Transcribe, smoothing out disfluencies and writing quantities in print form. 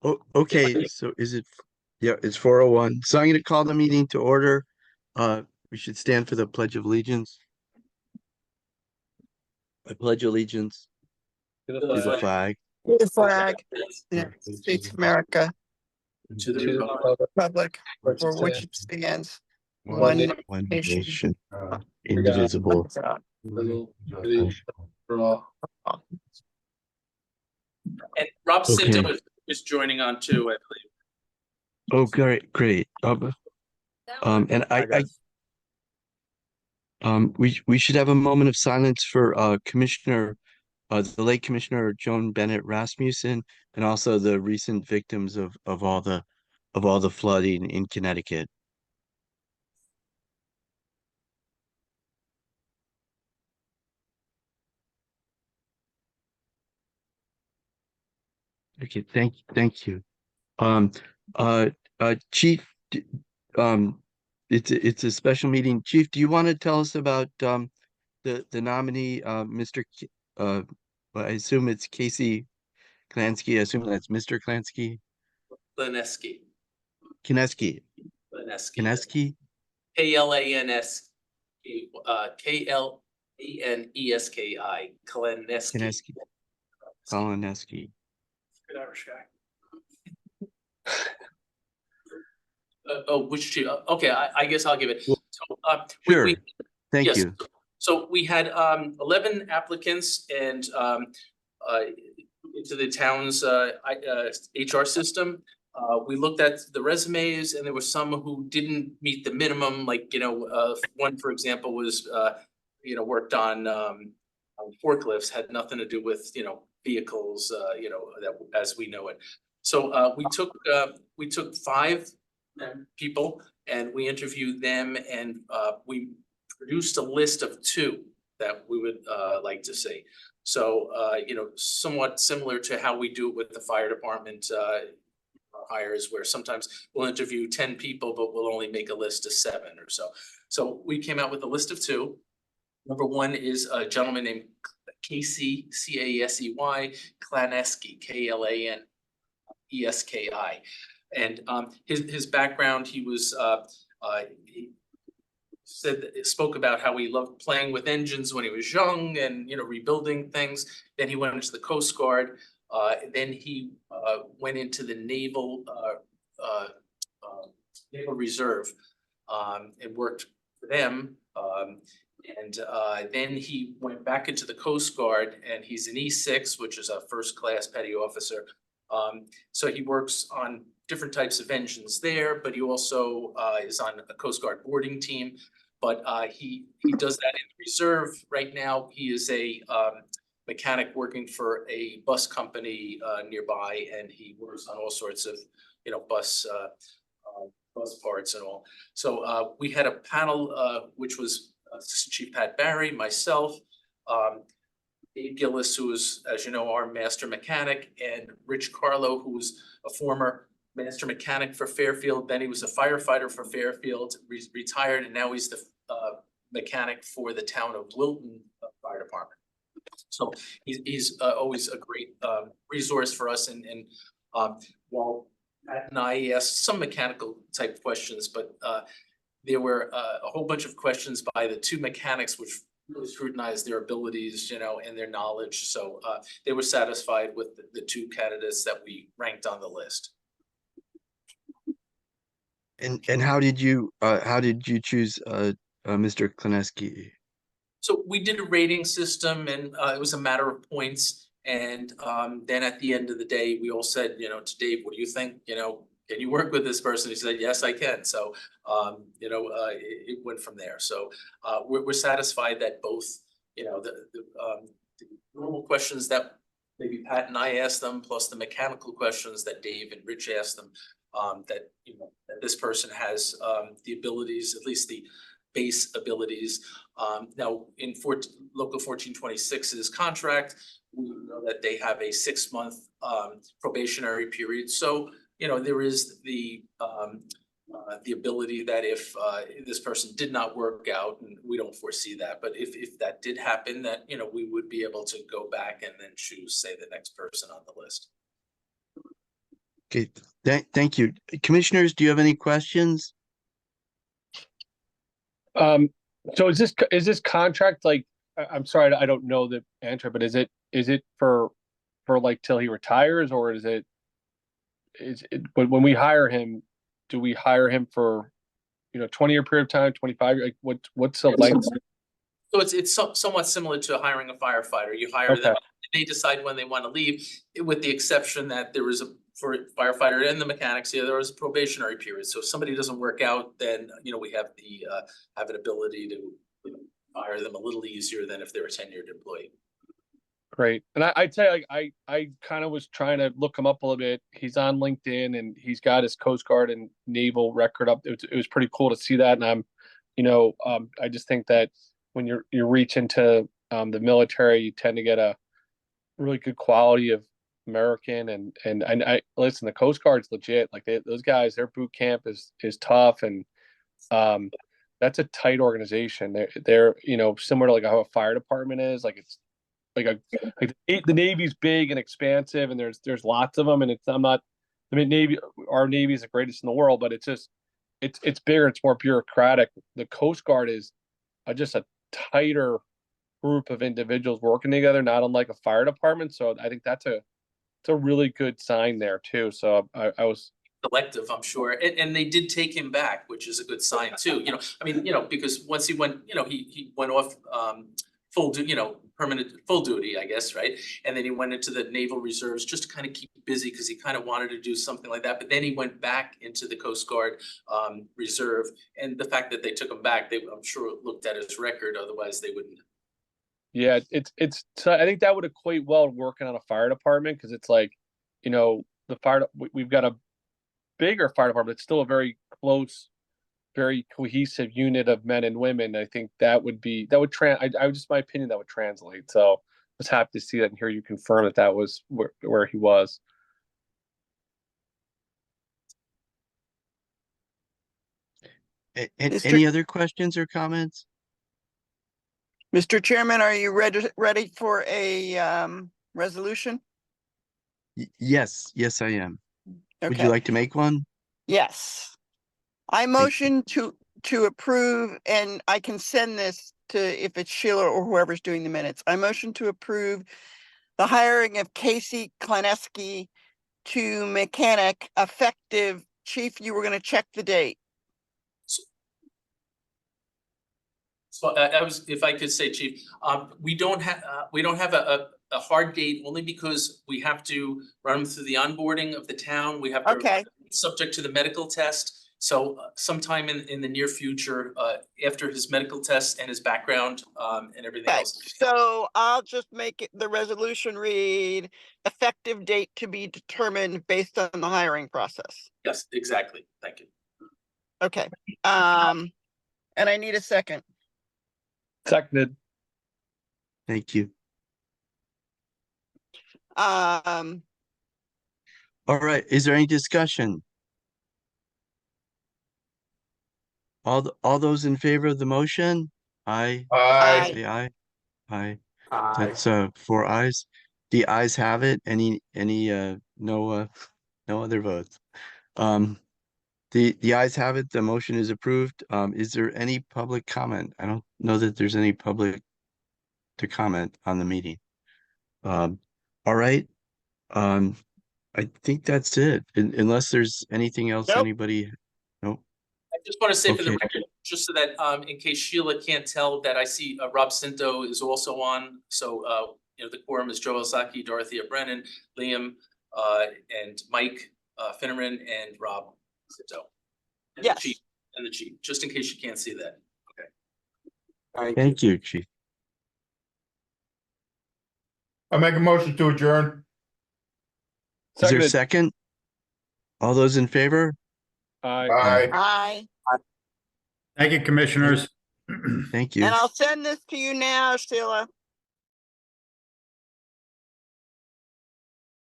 Oh, okay. So is it? Yeah, it's 4:01. So I'm going to call the meeting to order. We should stand for the Pledge of Allegiance. I pledge allegiance To the to the flag flag The of the flag, United the of United States of America, to the to the republic republic for which it for which stands, it stands, one one nation, one nation, nation, under God, indivisible. under God. indivisible, for all. And Rob Sinto Okay. is joining on too, I believe. Oh, great, great. And we should have a moment of silence for the late Commissioner Joan Bennett Rasmussen, and also the recent victims of all the flooding in Connecticut. Okay, thank you. Um, uh, Chief, it's a special meeting. Chief, do you want to tell us about the nominee, Mr. Well, I assume it's Casey Klansky. I assume that's Mr. Klansky. Klaneski. Kineski. Klaneski. Kineski. K-L-A-N-S, K-L-A-N-E-S-K-I. Klaneski. Kineski. Koloneski. Good Irish guy. Which chief? Okay, I guess I'll give it. Well, So, Sure. Thank yes. you. So we had 11 applicants and into the town's HR system. We looked at the resumes and there were some who didn't meet the minimum, like, one, for example, was, worked on forklifts, had nothing to do with, vehicles, that as we know it. So we took 5 people and we interviewed them and we produced a list of 2 that we would like to see. So, somewhat similar to how we do it with the fire department hires, where sometimes we'll interview 10 people, but we'll only make a list of 7 or so. So we came out with a list of 2. Number 1 is a gentleman named Casey, C-A-S-E-Y, Klaneski, K-L-A-N-E-S-K-I. And his background, he was he spoke about how he loved playing with engines when he was young and rebuilding things. Then he went into the Coast Guard. Then he went into the Naval Reserve and worked for them. And then he went back into the Coast Guard, and he's an E6, which is a first-class petty officer. So he works on different types of engines there, but he also is on a Coast Guard boarding team. But he does that in the reserve right now. He is a mechanic working for a bus company nearby, and he works on all sorts of bus parts and all. So we had a panel which was Assistant Chief Pat Barry, myself, Dave Gillis, who is, as you know, our master mechanic, and Rich Carlo, who was a former master mechanic for Fairfield. Then he was a firefighter for Fairfield, retired, and now he's the mechanic for the town of Wilton Fire Department. So he's always a great resource for us. And while Pat and I asked some mechanical type questions, but there were a whole bunch of questions by the 2 mechanics, which really scrutinized their abilities, and their knowledge. So they were satisfied with the 2 candidates that we ranked on the list. And how did you choose Mr. Klaneski? So we did a rating system, and it was a matter of points. And then at the end of the day, we all said, to Dave, what do you think? Can you work with this person? He said, yes, I can. So, it went from there. So we're satisfied that both, the normal questions that maybe Pat and I asked them, plus the mechanical questions that Dave and Rich asked them, that this person has the abilities, at least the base abilities. Now in Local 1426's contract, we know that they have a 6-month probationary period. So there is the ability that if this person did not work out, and we don't foresee that, but if that did happen, that we would be able to go back and then choose, say, the next person on the list. Okay, thank you. Commissioners, do you have any questions? So is this contract like, I'm sorry, I don't know the answer, but is it for like till he retires, or is it, but when we hire him, do we hire him for, 20-year period of time, 25, like what's the length? So it's somewhat similar to hiring a firefighter. You hire them, Okay. they decide when they want to leave, with the exception that there is for firefighter and the mechanics, there is a probationary period. So if somebody doesn't work out, then, we have an ability to, hire them a little easier than if they're a tenured employee. Great. And I'd say like I kind of was trying to look him up a little bit. He's on LinkedIn and he's got his Coast Guard and naval record up. It was pretty cool to see that. And I just think that when you reach into the military, you tend to get a really good quality of American, and I listen, the Coast Guard's legit. Like those guys, their boot camp is tough, and that's a tight organization. They're similar to like how a fire department is. Like it's like the Navy's big and expansive, and there's lots of them, and Navy, our Navy is the greatest in the world, but it's just it's bigger, it's more bureaucratic. The Coast Guard is just a tighter group of individuals working together, not unlike a fire department. So I think it's a really good sign there too. So I was Selective, I'm sure, and they did take him back, which is a good sign too. Because once he went, he went off permanent full duty, I guess, right? And then he went into the Naval Reserves just to kind of keep busy, because he kind of wanted to do something like that. But then he went back into the Coast Guard Reserve, and the fact that they took him back, I'm sure looked at his record. Otherwise, they wouldn't. Yeah, it's so I think that would equate well to working on a fire department, because it's like, we've got a bigger fire department. It's still a very close, very cohesive unit of men and women. I think I would just, my opinion, that would translate. So I was happy to see that and hear you confirm that was where he was. Any other questions or comments? Mr. Chairman, are you ready for a resolution? Yes, I am. Would you Okay, like to make one? yes. I motion to approve, and I can send this to, if it's Sheila or whoever's doing the minutes. I motion to approve the hiring of Casey Kleneski to mechanic effective. Chief, you were gonna check the date. So if I could say, Chief, we don't have a hard date, only because we have to run them through the onboarding of the town. We have to. Okay. Subject to the medical test. So sometime in the near future, after his medical test and his background and everything Okay, else. so I'll just make the resolution read effective date to be determined based on the hiring process. Yes, exactly. Thank you. Okay, and I need a second. Seconded. Thank you. Um, All right, is there any discussion? All those in favor of the motion? Aye. Aye. Say aye. Aye. That's 4 ayes. The ayes have it. Any no other votes. The ayes have it. The motion is approved. Is there any public comment? I don't know that there's any public to comment on the meeting. All right. I think that's it. Unless there's anything else, Nope. anybody? Nope. I just want to say for the Okay. record, just so that in case Sheila can't tell, that I see Rob Cinto is also on. So the quorum is Joe Ozaki, Dorothea Brennan, Liam, and Mike Finneran, and Rob Cinto. And Yes. the chief, just in case you can't see that. Thank you, Chief. I make a motion to adjourn. Is there a Seconded. second? All those in favor? Aye. Aye. aye, Thank you, commissioners. Thank you. and I'll send this to you now, Sheila.